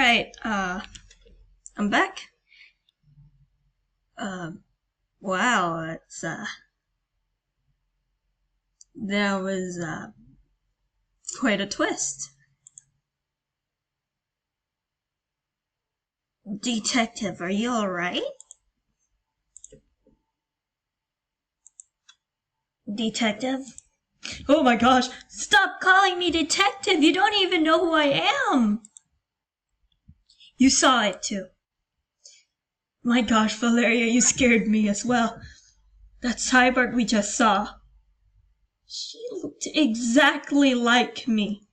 Alright, I'm back. Wow, that was, quite a twist. Detective, are you alright? Detective? Oh my gosh, stop calling me detective! You don't even know who I am! You saw it too. My gosh, Valeria, you scared me as well. That cyborg we just saw. She looked exactly like me.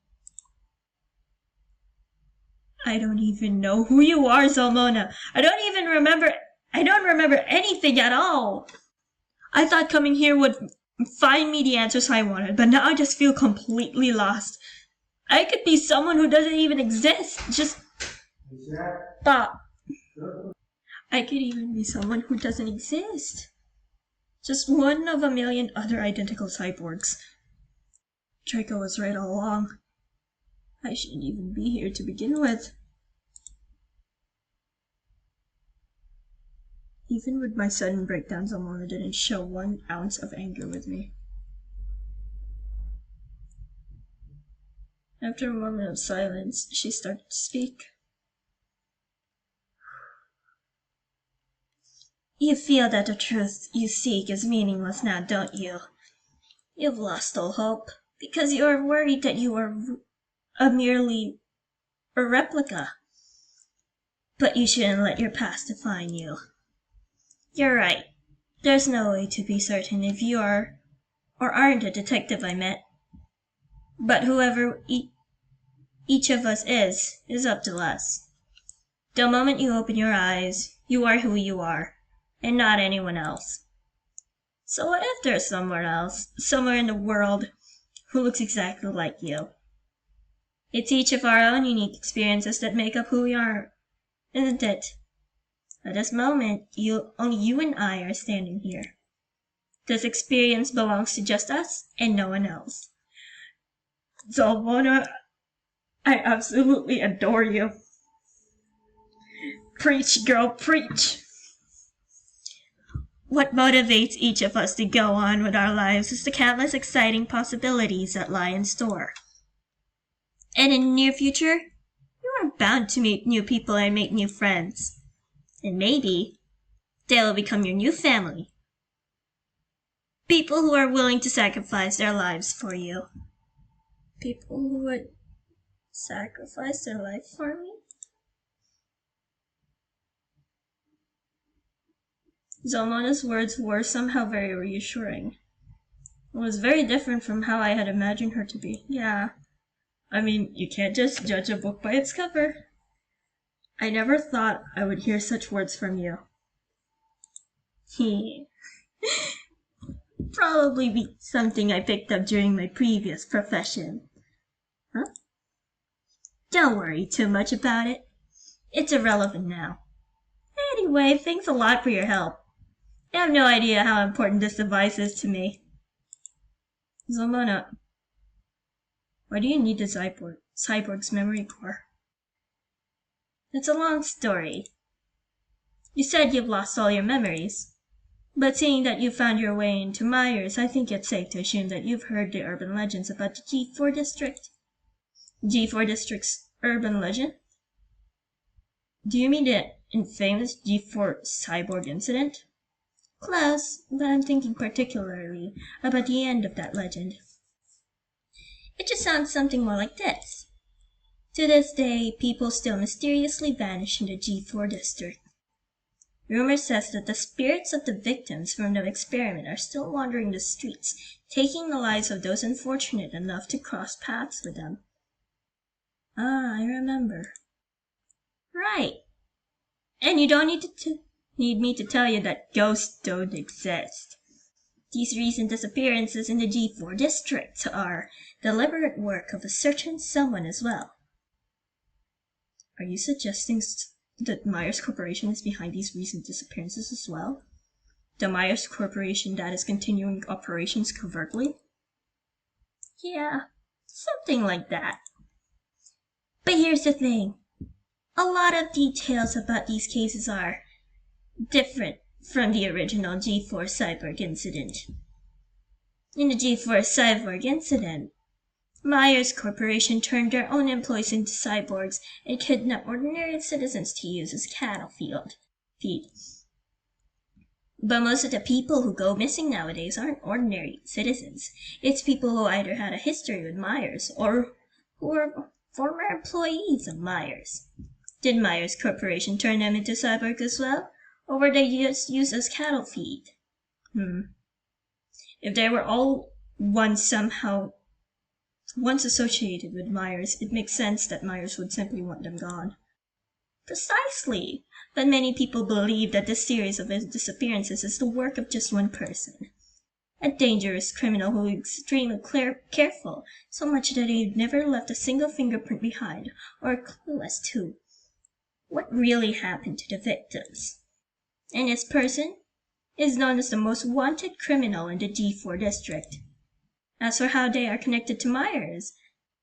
I don't even know who you are, Zalmona. I don't remember anything at all. I thought coming here would find me the answers I wanted, but now I just feel completely lost. I could be someone who doesn't even exist. Just stop. I could even be someone who doesn't exist. Just one of a million other identical cyborgs. Draco was right all along. I shouldn't even be here to begin with. Even with my sudden breakdown, Zalmona didn't show 1 ounce of anger with me. After a moment of silence, she started to speak. You feel that the truth you seek is meaningless now, don't you? You've lost all hope, because you are worried that you are merely a replica. But you shouldn't let your past define you. You're right. There's no way to be certain if you are or aren't a detective I met. But whoever each of us is up to us. The moment you open your eyes, you are who you are, and not anyone else. So what if there's someone else, somewhere in the world, who looks exactly like you? It's each of our own unique experiences that make up who we are, isn't it? At this moment, only you and I are standing here. This experience belongs to just us and no one else. Zalmona, I absolutely adore you. Preach, girl, preach! What motivates each of us to go on with our lives is the countless exciting possibilities that lie in store. And in the near future, you are bound to meet new people and make new friends. And maybe they'll become your new family. People who are willing to sacrifice their lives for you. People who would sacrifice their life for me? Zalmona's words were somehow very reassuring. It was very different from how I had imagined her to be. Yeah, I mean, you can't just judge a book by its cover. I never thought I would hear such words from you. Probably be something I picked up during my previous profession. Huh? Don't worry too much about it. It's irrelevant now. Anyway, thanks a lot for your help. I have no idea how important this device is to me. Zalmona, why do you need the cyborg's memory core? It's a long story. You said you've lost all your memories. But seeing that you found your way into Myers, I think it's safe to assume that you've heard the urban legends about the G4 district. G4 district's urban legend? Do you mean the infamous G4 cyborg incident? Close, but I'm thinking particularly about the end of that legend. It just sounds something more like this. To this day, people still mysteriously vanish in the G4 district. Rumor says that the spirits of the victims from the experiment are still wandering the streets, taking the lives of those unfortunate enough to cross paths with them. Ah, I remember. Right. And you don't need me to tell you that ghosts don't exist. These recent disappearances in the G4 district are deliberate work of a certain someone as well. Are you suggesting that Myers Corporation is behind these recent disappearances as well? The Myers Corporation that is continuing operations covertly? Yeah, something like that. But here's the thing. A lot of details about these cases are different from the original G4 cyborg incident. In the G4 cyborg incident, Myers Corporation turned their own employees into cyborgs and kidnapped ordinary citizens to use as cattle feed. But most of the people who go missing nowadays aren't ordinary citizens. It's people who either had a history with Myers or who were former employees of Myers. Did Myers Corporation turn them into cyborgs as well? Or were they just used as cattle feed? If they were all once associated with Myers, it makes sense that Myers would simply want them gone. Precisely. But many people believe that this series of disappearances is the work of just one person. A dangerous criminal who is extremely careful, so much that he never left a single fingerprint behind, or a clue as to what really happened to the victims. And this person is known as the most wanted criminal in the G4 district. As for how they are connected to Myers,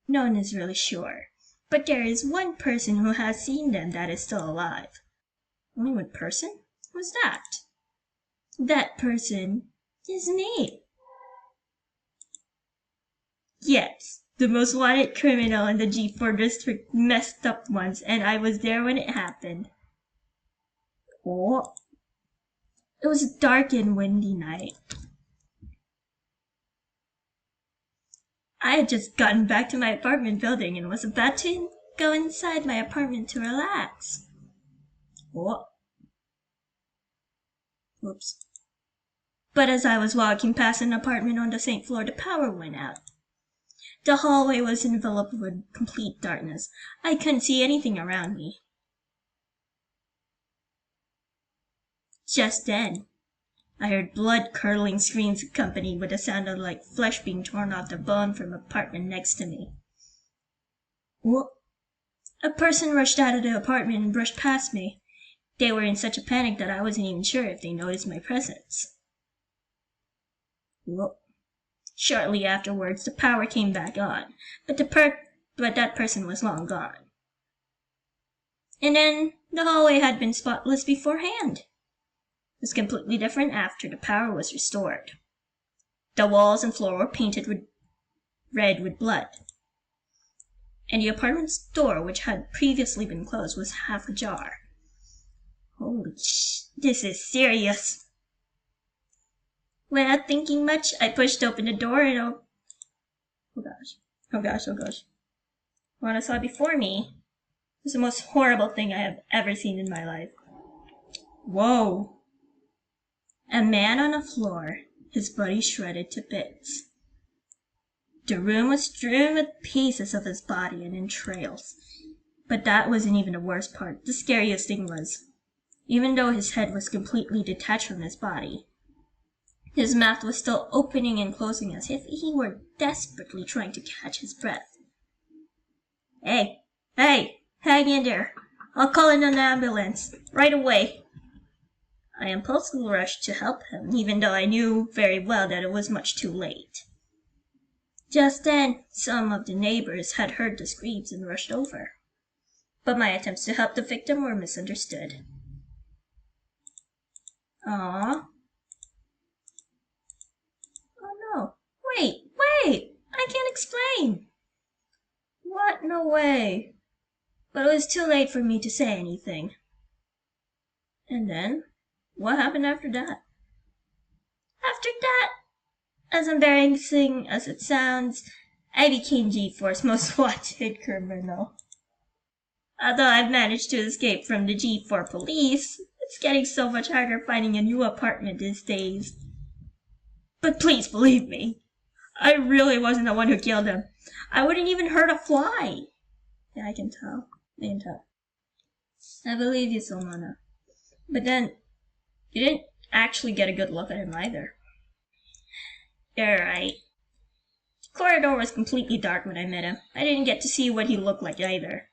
no one is really sure. But there is one person who has seen them that is still alive. Only one person? Who's that? That person is me. Yes, the most wanted criminal in the G4 district messed up once, and I was there when it happened. Oh. It was a dark and windy night. I had just gotten back to my apartment building and was about to go inside my apartment to relax. Oh. Whoops. But as I was walking past an apartment on the same floor, the power went out. The hallway was enveloped with complete darkness. I couldn't see anything around me. Just then, I heard blood-curdling screams accompanied with a sound of like flesh being torn off the bone from the apartment next to me. Whoop. A person rushed out of the apartment and brushed past me. They were in such a panic that I wasn't even sure if they noticed my presence. Whoop. Shortly afterwards, the power came back on, but that person was long gone. And then the hallway had been spotless beforehand. It was completely different after the power was restored. The walls and floor were painted red with blood. And the apartment's door, which had previously been closed, was half ajar. Holy this is serious. Without thinking much, I pushed open the door and oh gosh. What I saw before me was the most horrible thing I have ever seen in my life. Whoa. A man on the floor, his body shredded to bits. The room was strewn with pieces of his body and entrails. But that wasn't even the worst part. The scariest thing was, even though his head was completely detached from his body, his mouth was still opening and closing as if he were desperately trying to catch his breath. Hey, hang in there. I'll call in an ambulance right away. I impulsively rushed to help him, even though I knew very well that it was much too late. Just then, some of the neighbors had heard the screams and rushed over. But my attempts to help the victim were misunderstood. Aww. Oh no. Wait! I can't explain! What? No way. But it was too late for me to say anything. And then, what happened after that? After that, as embarrassing as it sounds, I became G4's most wanted criminal. Although I've managed to escape from the G4 police, it's getting so much harder finding a new apartment these days. But please believe me, I really wasn't the one who killed him. I wouldn't even hurt a fly. Yeah, I can tell. I believe you, Zalmona. But then, you didn't actually get a good look at him either. You're right. The corridor was completely dark when I met him. I didn't get to see what he looked like either.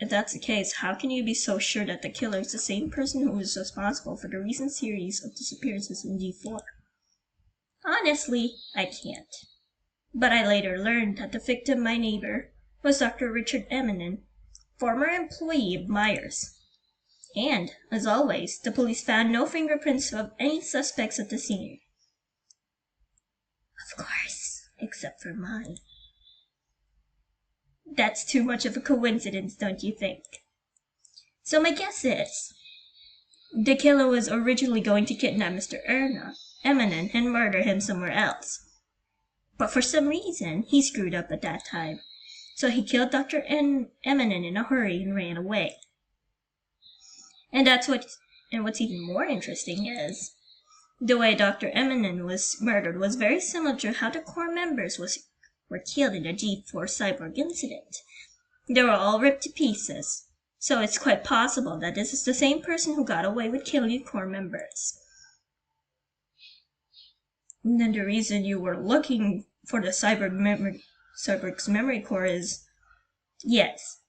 If that's the case, how can you be so sure that the killer is the same person who was responsible for the recent series of disappearances in G4? Honestly, I can't. But I later learned that the victim, my neighbor, was Dr. Richard Emanen, former employee of Myers. And, as always, the police found no fingerprints of any suspects at the scene. Of course, except for mine. That's too much of a coincidence, don't you think? So my guess is, the killer was originally going to kidnap Mr. Eminem and murder him somewhere else. But for some reason, he screwed up at that time. So he killed Dr. Eminem in a hurry and ran away. And what's even more interesting is, the way Dr. Eminem was murdered was very similar to how the core members were killed in the G4 cyborg incident. They were all ripped to pieces. So it's quite possible that this is the same person who got away with killing core members. And then the reason you were looking for the cyborg's memory core is, yes,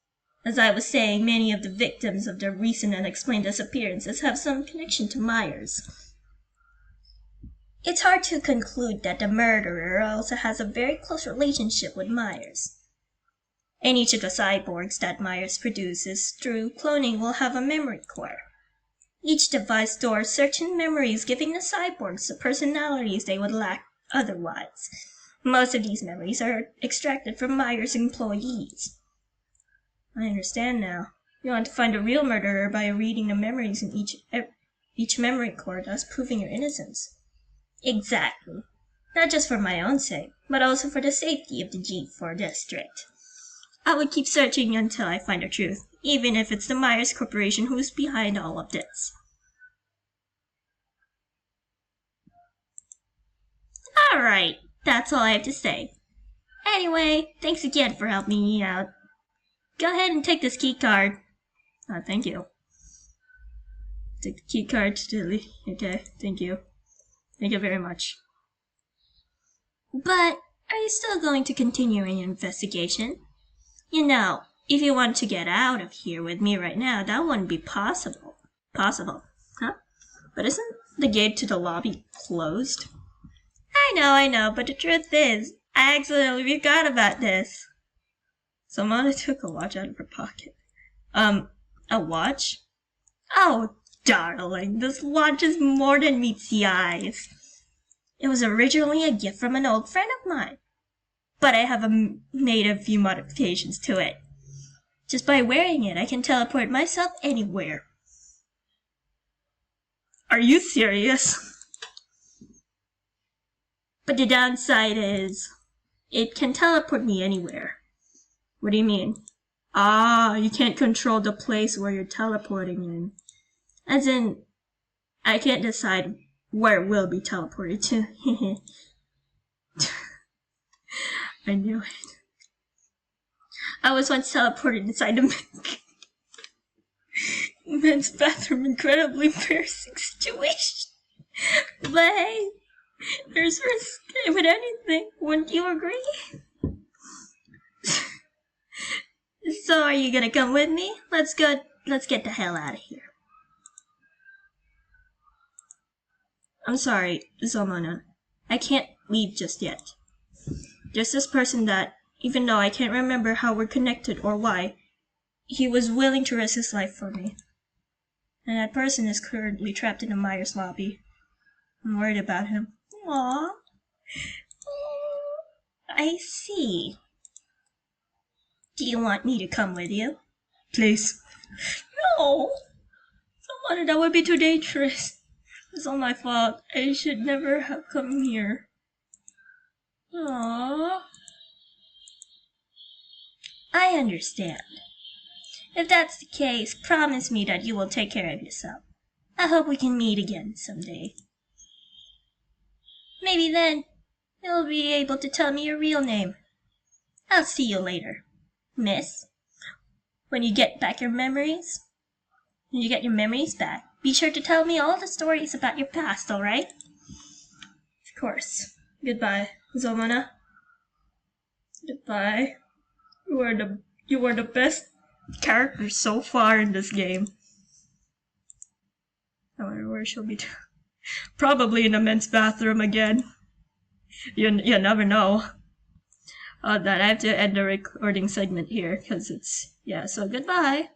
as I was saying, many of the victims of the recent unexplained disappearances have some connection to Myers. It's hard to conclude that the murderer also has a very close relationship with Myers. And each of the cyborgs that Myers produces through cloning will have a memory core. Each device stores certain memories, giving the cyborgs the personalities they would lack otherwise. Most of these memories are extracted from Myers' employees. I understand now. You want to find a real murderer by reading the memories in each memory core, thus proving your innocence. Exactly. Not just for my own sake, but also for the safety of the G4 district. I would keep searching until I find the truth, even if it's the Myers Corporation who's behind all of this. Alright, that's all I have to say. Anyway, thanks again for helping me out. Go ahead and take this key card. Thank you. Take the key card to delete. Okay, thank you. Thank you very much. But, are you still going to continue your investigation? You know, if you want to get out of here with me right now, that wouldn't be possible. Possible, huh? But isn't the gate to the lobby closed? I know, but the truth is, I accidentally forgot about this. Zalmona took a watch out of her pocket. A watch? Oh, darling, this watch is more than meets the eyes. It was originally a gift from an old friend of mine, but I have made a few modifications to it. Just by wearing it, I can teleport myself anywhere. Are you serious? But the downside is, it can teleport me anywhere. What do you mean? You can't control the place where you're teleporting in. As in, I can't decide where it will be teleported to. I knew it. I was once teleported inside the men's bathroom. Incredibly embarrassing situation. But hey, there's risk with anything. Wouldn't you agree? So are you gonna come with me? Let's get the hell out of here. I'm sorry, Zalmona. I can't leave just yet. There's this person that, even though I can't remember how we're connected or why, he was willing to risk his life for me. And that person is currently trapped in the Myers lobby. I'm worried about him. Aww. I see. Do you want me to come with you? Please. No! Zalmona, that would be too dangerous. It's all my fault. I should never have come here. Aww. I understand. If that's the case, promise me that you will take care of yourself. I hope we can meet again someday. Maybe then, you'll be able to tell me your real name. I'll see you later, miss. When you get your memories back, be sure to tell me all the stories about your past, alright? Of course. Goodbye, Zalmona. Goodbye. You were the best character so far in this game. I wonder where she'll be. Probably in the men's bathroom again. You never know. that I have to end the recording segment here because yeah, so goodbye.